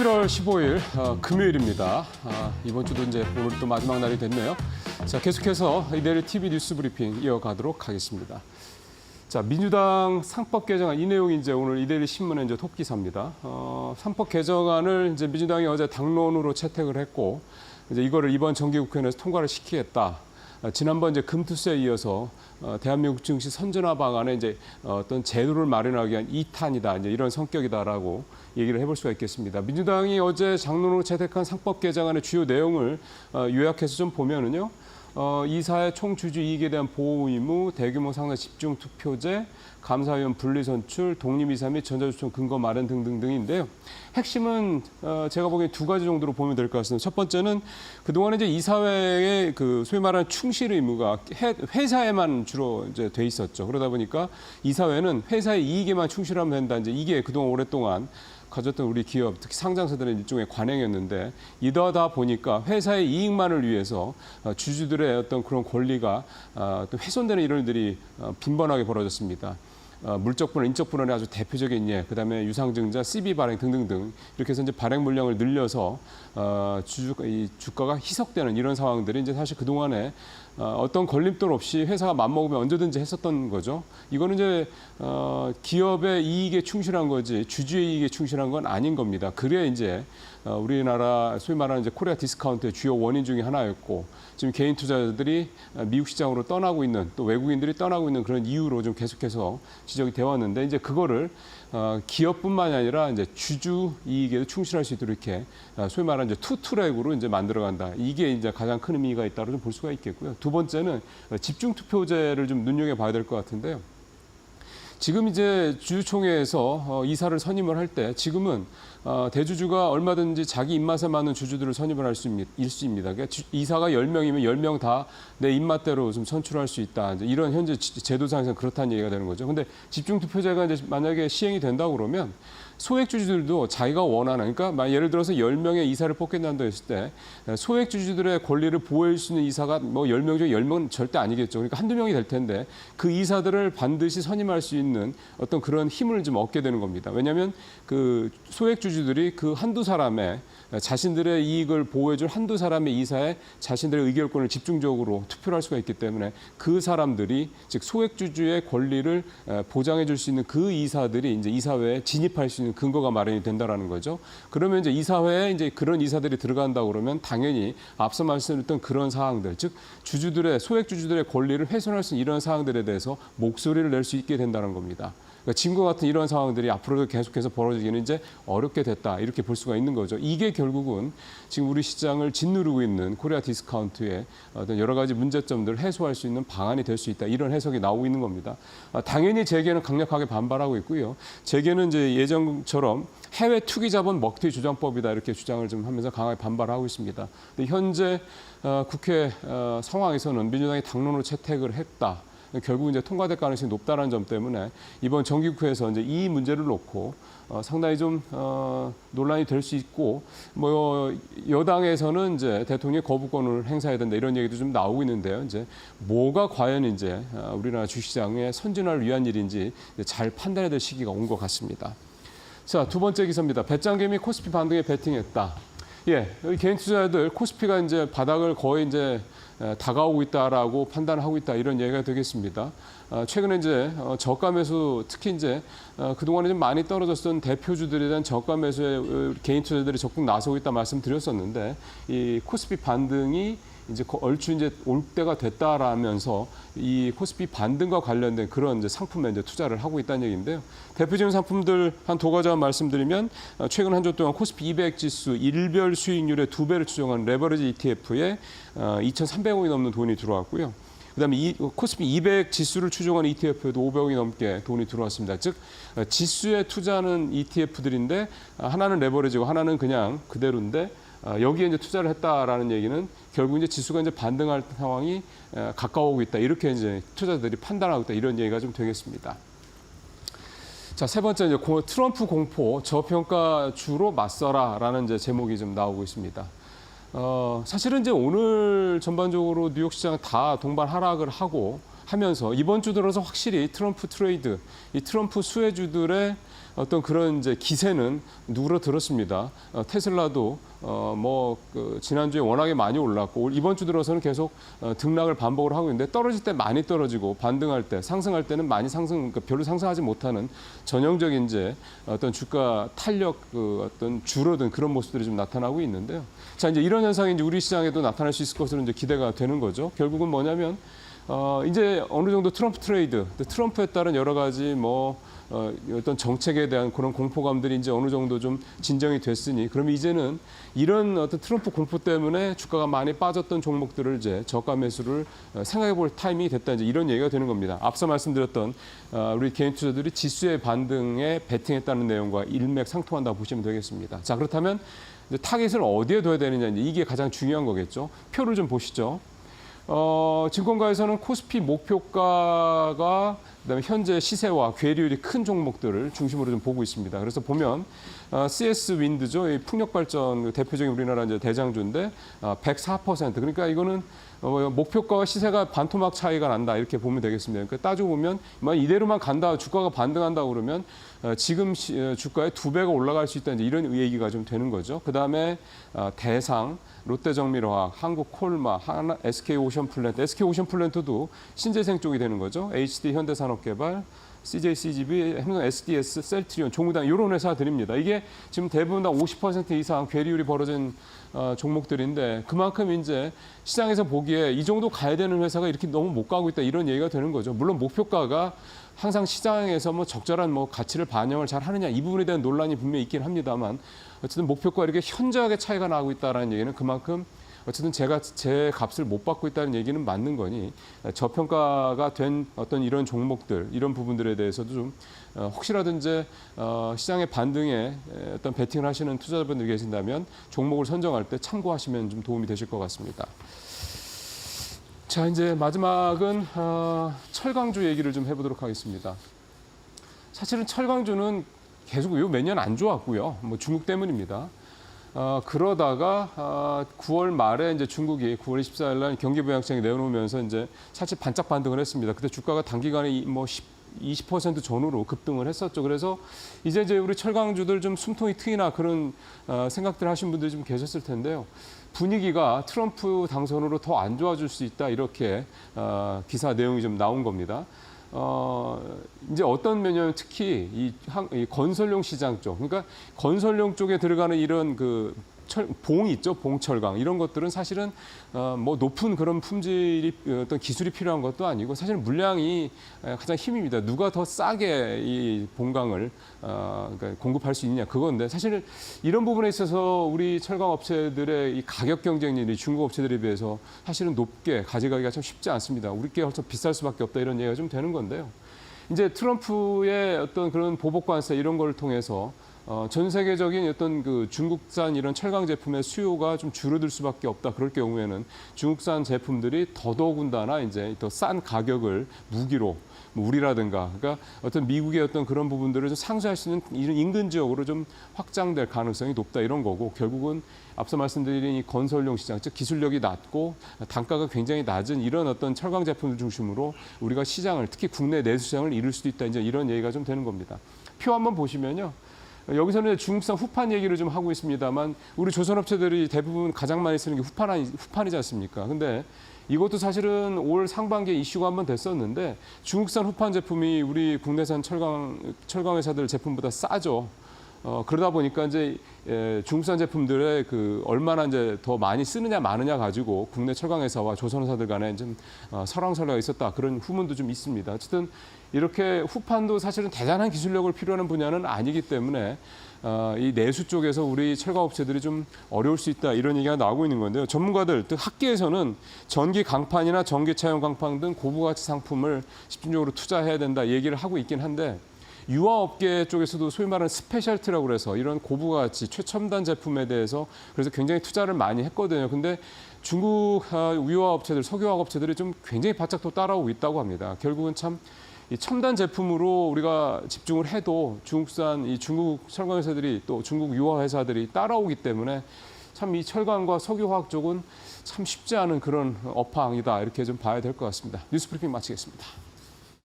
11월 15일 금요일입니다. 이번 주도 이제 오늘 또 마지막 날이 됐네요. 자, 계속해서 이데일리 TV 뉴스 브리핑 이어가도록 하겠습니다. 자, 민주당 상법 개정안 이 내용이 이제 오늘 이데일리 신문의 이제 톱 기사입니다. 상법 개정안을 이제 민주당이 어제 당론으로 채택을 했고 이제 이거를 이번 정기국회에서 통과를 시키겠다. 지난번 이제 금투세에 이어서 대한민국 증시 선진화 방안에 이제 어떤 제도를 마련하기 위한 2탄이다. 이제 이런 성격이다라고 얘기를 해볼 수가 있겠습니다. 민주당이 어제 장론으로 채택한 상법 개정안의 주요 내용을 요약해서 좀 보면은요. 이사의 총주주 이익에 대한 보호 의무, 대규모 상당 집중 투표제, 감사위원 분리 선출, 독립이사 및 전자주총 근거 마련 등등등인데요. 핵심은 제가 보기엔 두 가지 정도로 보면 될 것 같습니다. 첫 번째는 그동안에 이제 이사회의 그 소위 말하는 충실 의무가 회사에만 주로 이제 돼 있었죠. 그러다 보니까 이사회는 회사의 이익에만 충실하면 된다. 이제 이게 그동안 오랫동안 가졌던 우리 기업, 특히 상장사들의 일종의 관행이었는데 이러다 보니까 회사의 이익만을 위해서 주주들의 어떤 그런 권리가 또 훼손되는 이런 일들이 빈번하게 벌어졌습니다. 물적 분할, 인적 분할의 아주 대표적인 예, 그다음에 유상증자, CB 발행 등등등 이렇게 해서 이제 발행 물량을 늘려서 이 주가가 희석되는 이런 상황들이 이제 사실 그 동안에 어떤 걸림돌 없이 회사가 맘먹으면 언제든지 했었던 거죠. 이거는 이제 기업의 이익에 충실한 거지 주주의 이익에 충실한 건 아닌 겁니다. 그래야 이제 우리나라 소위 말하는 이제 코리아 디스카운트의 주요 원인 중에 하나였고 지금 개인 투자자들이 미국 시장으로 떠나고 있는 또 외국인들이 떠나고 있는 그런 이유로 좀 계속해서 지적이 되어 왔는데 이제 그거를 기업뿐만이 아니라 이제 주주 이익에도 충실할 수 있도록 이렇게 소위 말하는 이제 투 트랙으로 이제 만들어간다. 이게 이제 가장 큰 의미가 있다고 좀 볼 수가 있겠고요. 두 번째는 집중 투표제를 좀 눈여겨봐야 될 것 같은데요. 지금 이제 주주총회에서 이사를 선임을 할 때 지금은 대주주가 얼마든지 자기 입맛에 맞는 주주들을 선임을 할 수 있습니다. 그러니까 이사가 10명이면 10명 다 내 입맛대로 좀 선출할 수 있다. 이제 이런 현재 제도상에서는 그렇다는 얘기가 되는 거죠. 근데 집중투표제가 이제 만약에 시행이 된다고 그러면 소액주주들도 자기가 원하는, 그러니까 예를 들어서 10명의 이사를 뽑겠다고 했을 때 소액주주들의 권리를 보호할 수 있는 이사가 뭐 10명 중에 10명은 절대 아니겠죠. 그러니까 한두 명이 될 텐데 그 이사들을 반드시 선임할 수 있는 어떤 그런 힘을 좀 얻게 되는 겁니다. 왜냐하면 그 소액주주들이 그 한두 사람의 자신들의 이익을 보호해줄 한두 사람의 이사에 자신들의 의결권을 집중적으로 투표를 할 수가 있기 때문에 그 사람들이 즉 소액주주의 권리를 보장해 줄 수 있는 그 이사들이 이제 이사회에 진입할 수 있는 근거가 마련이 된다라는 거죠. 그러면 이제 이사회에 이제 그런 이사들이 들어간다 그러면 당연히 앞서 말씀드렸던 그런 사항들, 즉 주주들의 소액주주들의 권리를 훼손할 수 있는 이런 사항들에 대해서 목소리를 낼 수 있게 된다는 겁니다. 그러니까 지금과 같은 이런 상황들이 앞으로도 계속해서 벌어지기는 이제 어렵게 됐다 이렇게 볼 수가 있는 거죠. 이게 결국은 지금 우리 시장을 짓누르고 있는 코리아 디스카운트의 어떤 여러 가지 문제점들을 해소할 수 있는 방안이 될 수 있다 이런 해석이 나오고 있는 겁니다. 당연히 재계는 강력하게 반발하고 있고요. 재계는 이제 예전처럼 해외 투기 자본 먹튀 주장법이다 이렇게 주장을 좀 하면서 강하게 반발하고 있습니다. 근데 현재 국회 상황에서는 민주당이 당론으로 채택을 했다. 결국 이제 통과될 가능성이 높다는 점 때문에 이번 정기국회에서 이제 이 문제를 놓고 상당히 좀 논란이 될 수 있고 뭐 여당에서는 이제 대통령이 거부권을 행사해야 된다 이런 얘기도 좀 나오고 있는데요. 이제 뭐가 과연 이제 우리나라 주식시장의 선진화를 위한 일인지 잘 판단해야 될 시기가 온 것 같습니다. 자, 두 번째 기사입니다. 배짱개미 코스피 반등에 베팅했다. 예, 개인 투자자들 코스피가 이제 바닥을 거의 이제 다가오고 있다라고 판단하고 있다 이런 얘기가 되겠습니다. 최근에 이제 저가 매수 특히 이제 그동안에 좀 많이 떨어졌던 대표주들에 대한 저가 매수에 개인 투자자들이 적극 나서고 있다 말씀드렸었는데 이 코스피 반등이 이제 얼추 이제 올 때가 됐다라면서 이 코스피 반등과 관련된 그런 이제 상품에 이제 투자를 하고 있다는 얘기인데요. 대표적인 상품들 한 두 가지만 말씀드리면 최근 한 주 동안 코스피 200 지수 일별 수익률의 2배를 추정한 레버리지 ETF에 2,300억이 넘는 돈이 들어왔고요. 그다음에 이 코스피 200 지수를 추종하는 ETF에도 500억이 넘게 돈이 들어왔습니다. 즉 지수에 투자하는 ETF들인데 하나는 레버리지고 하나는 그냥 그대로인데 여기에 이제 투자를 했다라는 얘기는 결국 이제 지수가 이제 반등할 상황이 가까워오고 있다. 이렇게 이제 투자자들이 판단하고 있다. 이런 얘기가 좀 되겠습니다. 자, 세 번째 이제 트럼프 공포 저평가주로 맞서라라는 이제 제목이 좀 나오고 있습니다. 사실은 이제 오늘 전반적으로 뉴욕 시장 다 동반 하락을 하고 하면서 이번 주 들어서 확실히 트럼프 트레이드, 이 트럼프 수혜주들의 어떤 그런 이제 기세는 누그러들었습니다. 테슬라도 지난주에 워낙에 많이 올랐고 이번 주 들어서는 계속 등락을 반복을 하고 있는데 떨어질 때 많이 떨어지고 반등할 때 상승할 때는 많이 그러니까 별로 상승하지 못하는 전형적인 이제 어떤 주가 탄력 어떤 줄어든 그런 모습들이 좀 나타나고 있는데요. 자, 이제 이런 현상이 이제 우리 시장에도 나타날 수 있을 것으로 이제 기대가 되는 거죠. 결국은 뭐냐면 이제 어느 정도 트럼프 트레이드, 트럼프에 따른 여러 가지 어떤 정책에 대한 그런 공포감들이 이제 어느 정도 좀 진정이 됐으니 그러면 이제는 이런 어떤 트럼프 공포 때문에 주가가 많이 빠졌던 종목들을 이제 저가 매수를 생각해 볼 타이밍이 됐다 이제 이런 얘기가 되는 겁니다. 앞서 말씀드렸던 우리 개인 투자들이 지수의 반등에 베팅했다는 내용과 일맥상통한다고 보시면 되겠습니다. 자, 그렇다면 이제 타깃을 어디에 둬야 되느냐 이게 가장 중요한 거겠죠. 표를 좀 보시죠. 증권가에서는 코스피 목표가가 그다음에 현재 시세와 괴리율이 큰 종목들을 중심으로 좀 보고 있습니다. 그래서 보면 CS 윈드죠, 이 풍력 발전 대표적인 우리나라 이제 대장주인데 104%. 그러니까 이거는 목표가와 시세가 반토막 차이가 난다 이렇게 보면 되겠습니다. 그러니까 따지고 보면 이대로만 간다, 주가가 반등한다 그러면 지금 주가의 2배가 올라갈 수 있다 이제 이런 얘기가 좀 되는 거죠. 그 다음에 대상, 롯데정밀화학, 한국콜마, SK오션플랜트, SK오션플랜트도 신재생 쪽이 되는 거죠. HD 현대산업개발, CJCGV, 삼성 SDS, 셀트리온, 종무당 이런 회사들입니다. 이게 지금 대부분 다 50% 이상 괴리율이 벌어진 종목들인데 그만큼 이제 시장에서 보기에 이 정도 가야 되는 회사가 이렇게 너무 못 가고 있다 이런 얘기가 되는 거죠. 물론 목표가가 항상 시장에서 적절한 가치를 반영을 잘 하느냐 이 부분에 대한 논란이 분명히 있긴 합니다만 어쨌든 목표가 이렇게 현저하게 차이가 나고 있다는 얘기는 그만큼 어쨌든 제가 제 값을 못 받고 있다는 얘기는 맞는 거니 저평가가 된 어떤 이런 종목들 이런 부분들에 대해서도 좀 혹시라도 이제 시장의 반등에 어떤 베팅을 하시는 투자자분들이 계신다면 종목을 선정할 때 참고하시면 좀 도움이 되실 것 같습니다. 자, 이제 마지막은 철강주 얘기를 좀 해보도록 하겠습니다. 사실은 철강주는 계속 요 몇 년 안 좋았고요. 중국 때문입니다. 그러다가 9월 말에 이제 중국이 9월 24일 날 경기부양책이 내놓으면서 이제 사실 반짝 반등을 했습니다. 그때 주가가 단기간에 20% 전후로 급등을 했었죠. 그래서 이제 우리 철강주들 좀 숨통이 트이나 그런 생각들 하신 분들이 좀 계셨을 텐데요. 분위기가 트럼프 당선으로 더 안 좋아질 수 있다 이렇게 기사 내용이 좀 나온 겁니다. 이제 어떤 면이냐면 특히 이 건설용 시장 쪽, 그러니까 건설용 쪽에 들어가는 이런 봉이 있죠, 봉철강 이런 것들은 사실은 높은 그런 품질이 어떤 기술이 필요한 것도 아니고 사실은 물량이 가장 힘입니다. 누가 더 싸게 이 봉강을 그러니까 공급할 수 있냐 그건데 사실은 이런 부분에 있어서 우리 철강 업체들의 이 가격 경쟁률이 중국 업체들에 비해서 사실은 높게 가져가기가 참 쉽지 않습니다. 우리께 훨씬 비쌀 수밖에 없다 이런 얘기가 좀 되는 건데요. 이제 트럼프의 어떤 그런 보복 관세 이런 걸 통해서 전 세계적인 어떤 중국산 이런 철강 제품의 수요가 좀 줄어들 수밖에 없다. 그럴 경우에는 중국산 제품들이 더더군다나 이제 더 싼 가격을 무기로 우리라든가 그러니까 어떤 미국의 어떤 그런 부분들을 좀 상쇄할 수 있는 이런 인근 지역으로 좀 확장될 가능성이 높다 이런 거고 결국은 앞서 말씀드린 이 건설용 시장, 즉 기술력이 낮고 단가가 굉장히 낮은 이런 어떤 철강 제품을 중심으로 우리가 시장을 특히 국내 내수 시장을 이룰 수도 있다 이제 이런 얘기가 좀 되는 겁니다. 표 한번 보시면요. 여기서는 중국산 후판 얘기를 좀 하고 있습니다만 우리 조선업체들이 대부분 가장 많이 쓰는 게 후판이지 않습니까? 근데 이것도 사실은 올 상반기에 이슈가 한번 됐었는데 중국산 후판 제품이 우리 국내산 철강 회사들 제품보다 싸죠. 그러다 보니까 이제 중국산 제품들의 얼마나 이제 더 많이 쓰느냐 마느냐 가지고 국내 철강 회사와 조선 회사들 간에 좀 설왕설래가 있었다 그런 후문도 좀 있습니다. 어쨌든 이렇게 후판도 사실은 대단한 기술력을 필요하는 분야는 아니기 때문에 이 내수 쪽에서 우리 철강업체들이 좀 어려울 수 있다 이런 얘기가 나오고 있는 건데요. 전문가들, 즉 학계에서는 전기 강판이나 전기 차용 강판 등 고부가치 상품을 집중적으로 투자해야 된다 얘기를 하고 있긴 한데 유화업계 쪽에서도 소위 말하는 스페셜티라고 그래서 이런 고부가치 최첨단 제품에 대해서 그래서 굉장히 투자를 많이 했거든요. 근데 중국 유화업체들, 석유화학업체들이 좀 굉장히 바짝 또 따라오고 있다고 합니다. 결국은 참 이 첨단 제품으로 우리가 집중을 해도 중국산 이 중국 철강 회사들이 또 중국 유화 회사들이 따라오기 때문에 참 이 철강과 석유화학 쪽은 참 쉽지 않은 그런 업황이다 이렇게 좀 봐야 될 것 같습니다. 뉴스브리핑 마치겠습니다.